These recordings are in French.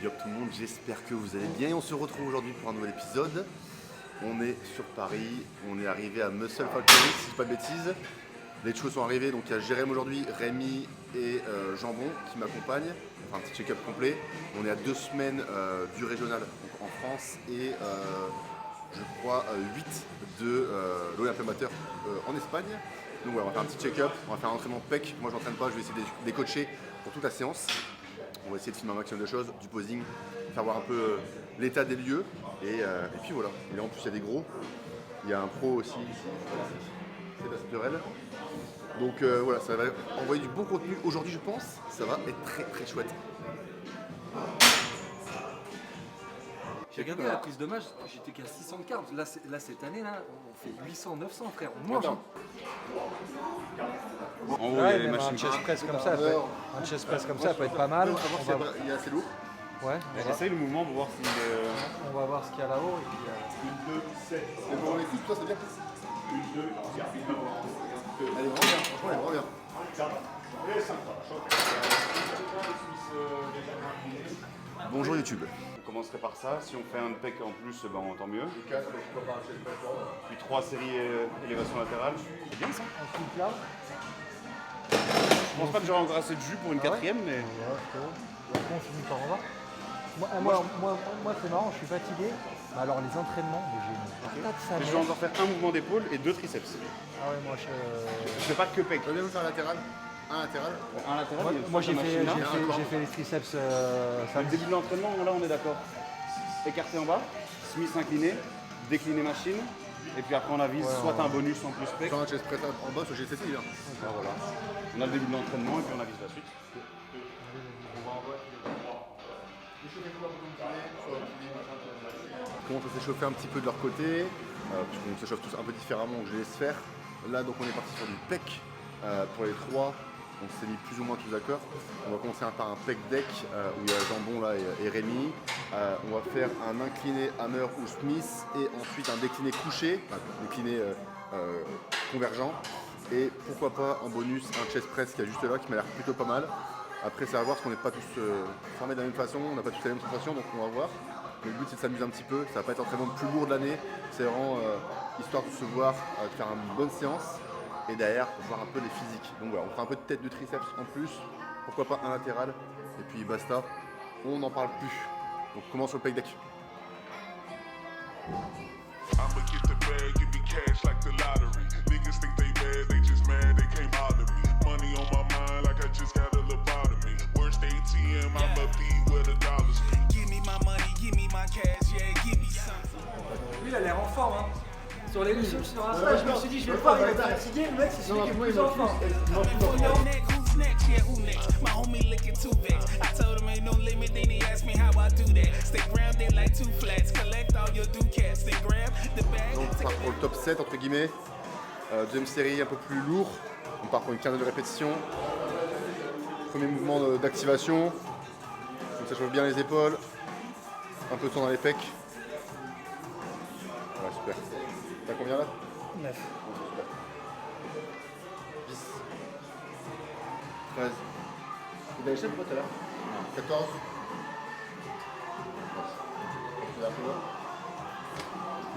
Big up tout le monde, j'espère que vous allez bien et on se retrouve aujourd'hui pour un nouvel épisode. On est sur Paris, on est arrivé à Muscle Factory si je dis pas de bêtises. Les chevaux sont arrivés, donc il y a Jérém aujourd'hui, Rémi et Jambon qui m'accompagnent. Enfin un petit check-up complet. On est à 2 semaines du régional donc en France et je crois 8 de l'Olympia Amateur en Espagne. Donc voilà, on va faire un petit check-up, on va faire un entraînement PEC. Moi je n'entraîne pas, je vais essayer de les coacher pour toute la séance. On va essayer de filmer un maximum de choses, du posing, faire voir un peu l'état des lieux. Et puis voilà. Et là en plus il y a des gros. Il y a un pro aussi ici. C'est la Sperel. Donc voilà, ça va envoyer du bon contenu aujourd'hui je pense. Ça va être très très chouette. J'ai regardé la prise de match, j'étais qu'à 600 de cartes. Là, cette année, là, on fait 800, 900 frère, on mange. Attends. En haut, il y a les machines. Un chest press comme ça, un chest press comme ça peut être pas mal. On va voir s'il y a assez lourd. Ouais, Essaye le mouvement pour voir s'il est. on va voir ce qu'il y a là-haut. Et puis, Et pour les coups, toi c'est bien. Elle est vraiment bien, franchement elle est vraiment bien. Bonjour YouTube. On commencerait par ça. Si on fait un pec en plus, ben, tant mieux. Puis 3 séries élévation latérale. C'est bien ça. ensuite là, Je pense pas que j'aurai encore assez de jus pour une quatrième, mais. on finit par en bas. Moi c'est marrant, je suis fatigué. Mais alors les entraînements, j'ai une patate sa Je vais mère. encore faire un mouvement d'épaule et 2 triceps. Ah ouais, moi Je fais pas que pec. On va bien vous faire un latéral. Un latéral. Un latéral. moi j'ai fait, là. j'ai fait les triceps Le samedi. début de l'entraînement, là on est d'accord. Écarté en bas, Smith incliné, décliné machine. Et puis après on avise soit un bonus en plus pec. Soit un chest press en bas, soit GCC. Hein. Ah, voilà. On a le début de l'entraînement et puis on avise la suite. On commence à s'échauffer un petit peu de leur côté, puisqu'on s'échauffe tous un peu différemment, donc je les laisse faire. Là donc on est parti sur du pec pour les 3, on s'est mis plus ou moins tous d'accord. On va commencer par un pec deck où il y a Jambon là et Rémi. On va faire un incliné hammer ou Smith et ensuite un décliné couché, enfin décliné convergent. Et pourquoi pas en bonus un chest press qui est juste là qui m'a l'air plutôt pas mal. Après c'est à voir parce qu'on n'est pas tous formés de la même façon, on n'a pas tous la même sensation donc on va voir. Le but c'est de s'amuser un petit peu, ça va pas être l'entraînement le plus lourd de l'année, c'est vraiment histoire de se voir, de faire une bonne séance et derrière voir un peu les physiques. Donc voilà, on fera un peu de tête de triceps en plus, pourquoi pas un latéral et puis basta, on n'en parle plus. Donc commence sur le pec deck. I'ma get the bag, give me cash like the lottery. Niggas think they bad, they just mad, they can't bother me. Money on my mind like I just got a lobotomy. Worst ATM, I'ma be where the dollars be. Give me my money, give me my cash, yeah, give me some. Lui, il a l'air en forme, hein. Sur les sur Insta, je me suis dit, je vais le voir, il va être fatigué, le mec, c'est celui qui est le plus en forme. For your neck, who's next? Yeah, who next? My homie looking too vexed. I told him ain't no limit, then he asked me how I do that. Stay grounded like 2 flats, collect all your ducats, then grab the bag. Donc on part pour le top 7 entre guillemets, deuxième série un peu plus lourd, on part pour une quinzaine de répétitions. Premier mouvement d'activation, donc ça chauffe bien les épaules, un peu de son dans les pecs. Voilà, super. T'as combien là 9. 10, 13. Il a l'échelle ou pas tout à l'heure 14.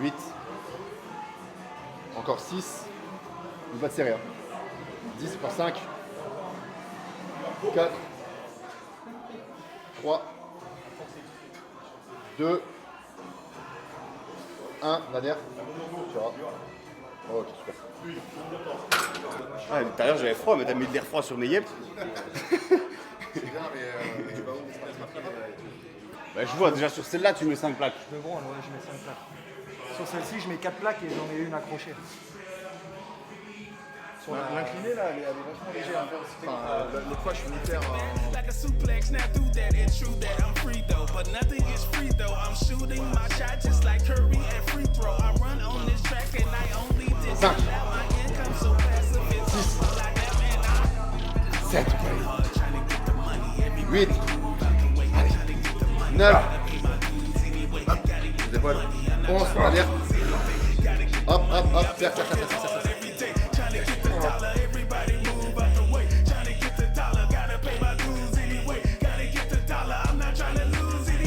8. Encore 6. Il va te serrer. 10, encore 5. 4. 3. 2. 1. Dernière. Tu verras. Oh, ok, super. Ah, tout à l'heure j'avais froid, mais t'as mis de l'air froid sur mes yeux. C'est bien, mais je sais pas où Bah, je vois, déjà sur celle-là tu mets 5 plaques. Je me branle, ouais, je mets 5 plaques. Sur celle-ci, je mets 4 plaques et j'en ai une accrochée. L'incliné là, elle est vachement légère. Enfin, l'autre fois, je suis hyper. Like a suplex, now do that, it's true that I'm free though. But nothing is free though. I'm shooting my shot just like Curry and free throw. I run on this track and I only did 5, my income so passive. It's like that man. 7, 8, 9, hop, les épaules, 11, dernière. Hop, hop, hop, faire. Everybody move out the way. Trying to get the dollar, gotta pay my dues anyway. Gotta get the dollar, I'm not trying to lose it.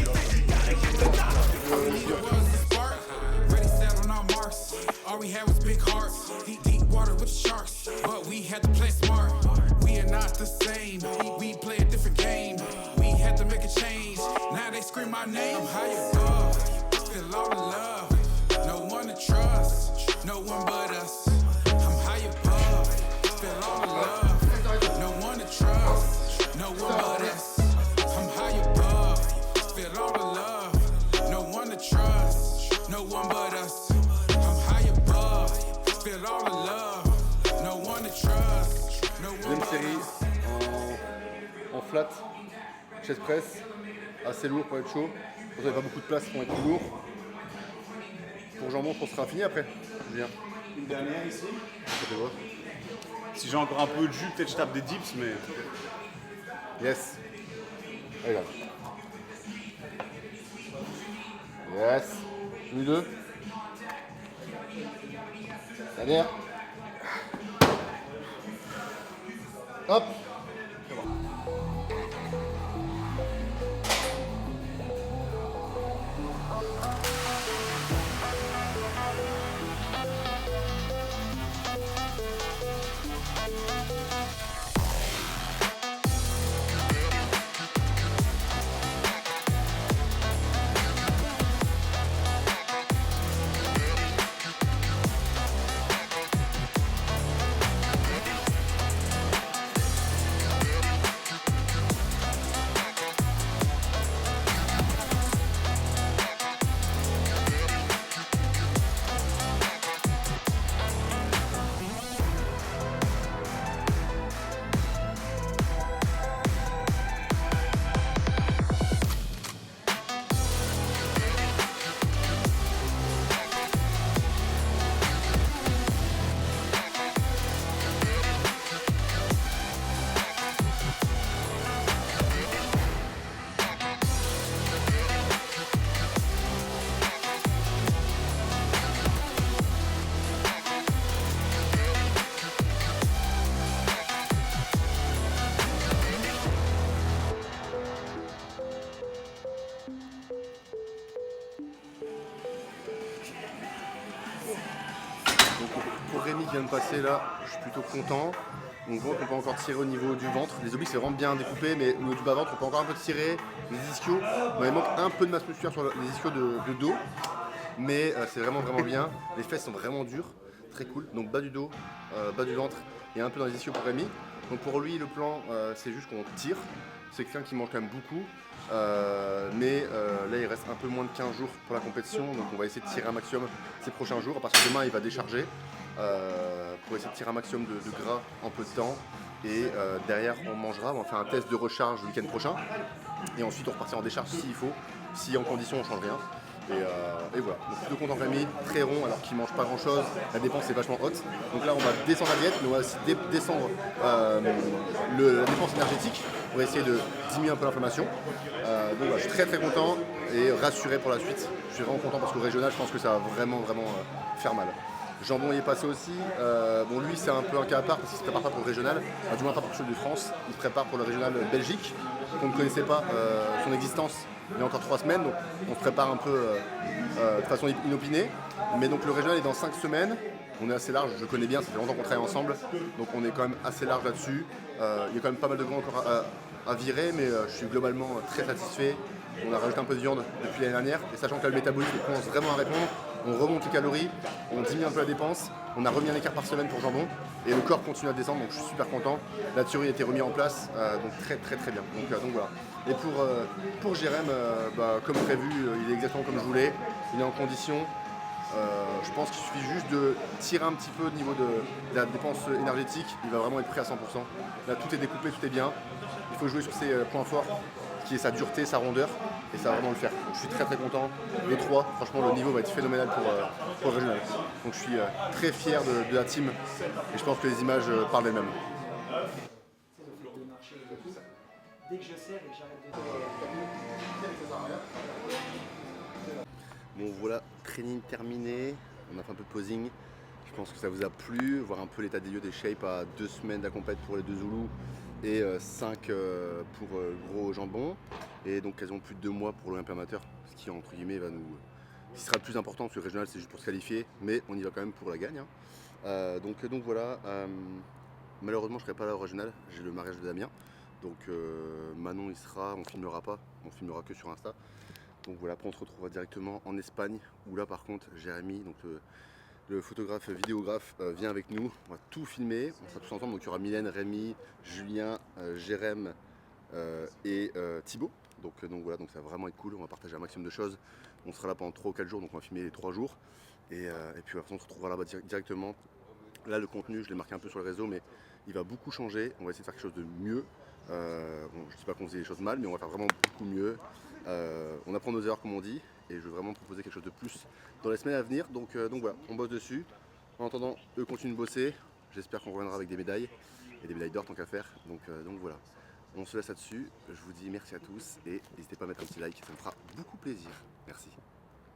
All we had was big hearts, deep water with sharks, but we had to play smart. We are not the same, we play a different game. We had to make a change, now they scream my name. I'm high above, feel all the love, no one to trust, no one but us. I'm high above, feel all the love, no one to trust, no one but us. I'm high above, feel all the love, no one to trust, no one but us. I'm high above, feel all the love, no one to trust, no one Deuxième but série us. en flat, chest press, assez lourd pour être chaud. Vous n'avez pas beaucoup de place pour être plus lourd. Pour jambon, je pense que ce sera fini après. Bien. Une dernière ici. Ça fait voir. Si j'ai encore un peu de jus, peut-être je tape des dips, mais Yes. Allez là. Yes. Une, deux. Dernière. Hop. Pour Rémi qui vient de passer là, je suis plutôt content. Donc on peut encore tirer au niveau du ventre. Les obliques c'est vraiment bien découpé, mais au niveau du bas-ventre on peut encore un peu tirer. Les ischios, il manque un peu de masse musculaire sur les ischios de dos. Mais c'est vraiment bien. Les fesses sont vraiment dures, très cool. Donc bas du dos, bas du ventre et un peu dans les ischios pour Rémi. Donc pour lui le plan c'est juste qu'on tire. C'est quelqu'un qui mange quand même beaucoup. Mais là il reste un peu moins de 15 jours pour la compétition, donc on va essayer de tirer un maximum ces prochains jours, parce que demain il va décharger pour essayer de tirer un maximum de gras en peu de temps, et derrière on mangera, on va faire un test de recharge le week-end prochain, et ensuite on repartira en décharge s'il faut, si en condition on change rien. Et voilà, donc plutôt content Rémi, très rond alors qu'il mange pas grand chose, la dépense est vachement haute. Donc là on va descendre la diète, mais on va aussi descendre la dépense énergétique pour essayer de diminuer un peu l'inflammation. Donc voilà, je suis très content et rassuré pour la suite. Je suis vraiment content parce qu'au régional je pense que ça va vraiment faire mal. Jambon y est passé aussi. Bon lui c'est un peu un cas à part parce qu'il se prépare pas pour le régional, du moins pas pour le Championnat de France, il se prépare pour le régional Belgique. On ne connaissait pas son existence il y a encore 3 semaines, donc on se prépare un peu de façon inopinée. Mais donc le régional est dans 5 semaines, on est assez large, je le connais bien, ça fait longtemps qu'on travaille ensemble, donc on est quand même assez large là-dessus. Il y a quand même pas mal de grands encore à virer, mais je suis globalement très satisfait. On a rajouté un peu de viande depuis l'année dernière, et sachant que là, le métabolisme commence vraiment à répondre, on remonte les calories, on diminue un peu la dépense, on a remis un écart par semaine pour jambon, et le corps continue à descendre, donc je suis super content. La thyroïde a été remise en place, donc très bien. Donc voilà. Et pour Jérém, comme prévu, il est exactement comme je voulais, il est en condition. Je pense qu'il suffit juste de tirer un petit peu au niveau de la dépense énergétique, il va vraiment être prêt à 100%. Là tout est découpé, tout est bien. Il faut jouer sur ses points forts, qui est sa dureté, sa rondeur, et ça va vraiment le faire. Donc, je suis très content. Les 3, franchement le niveau va être phénoménal pour le régional. Donc je suis très fier de la team, et je pense que les images parlent d'elles-mêmes. Dès que je serre et que j'arrête de... Bon voilà, training terminé, on a fait un peu de posing. Je pense que ça vous a plu, voir un peu l'état des lieux des shapes à 2 semaines de la compète pour les 2 Zoulous et 5 pour gros jambon. Et donc quasiment plus de 2 mois pour l'Olympia amateur, ce qui entre guillemets va nous Ce qui sera le plus important, parce que le régional c'est juste pour se qualifier, mais on y va quand même pour la gagne. Donc voilà, malheureusement je ne serai pas là au régional, j'ai le mariage de Damien. Donc Manon il sera, on filmera pas, on filmera que sur Insta. Donc voilà, après on se retrouvera directement en Espagne, où là par contre Jérémy, donc le photographe vidéographe vient avec nous, on va tout filmer, on sera tous ensemble, donc il y aura Mylène, Rémi, Julien, Jérém et Thibaut. Donc voilà, donc ça va vraiment être cool, on va partager un maximum de choses. On sera là pendant 3 ou 4 jours, donc on va filmer les 3 jours. Et puis on se retrouvera là-bas directement. Là le contenu, je l'ai marqué un peu sur le réseau, mais il va beaucoup changer. On va essayer de faire quelque chose de mieux. Bon, je ne dis pas qu'on faisait les choses mal, mais on va faire vraiment beaucoup mieux. On apprend nos erreurs comme on dit, et je veux vraiment proposer quelque chose de plus dans les semaines à venir. Donc voilà, on bosse dessus. En attendant, eux continuent de bosser. J'espère qu'on reviendra avec des médailles, et des médailles d'or tant qu'à faire. Donc voilà, on se laisse là-dessus. Je vous dis merci à tous, et n'hésitez pas à mettre un petit like, ça me fera beaucoup plaisir. Merci.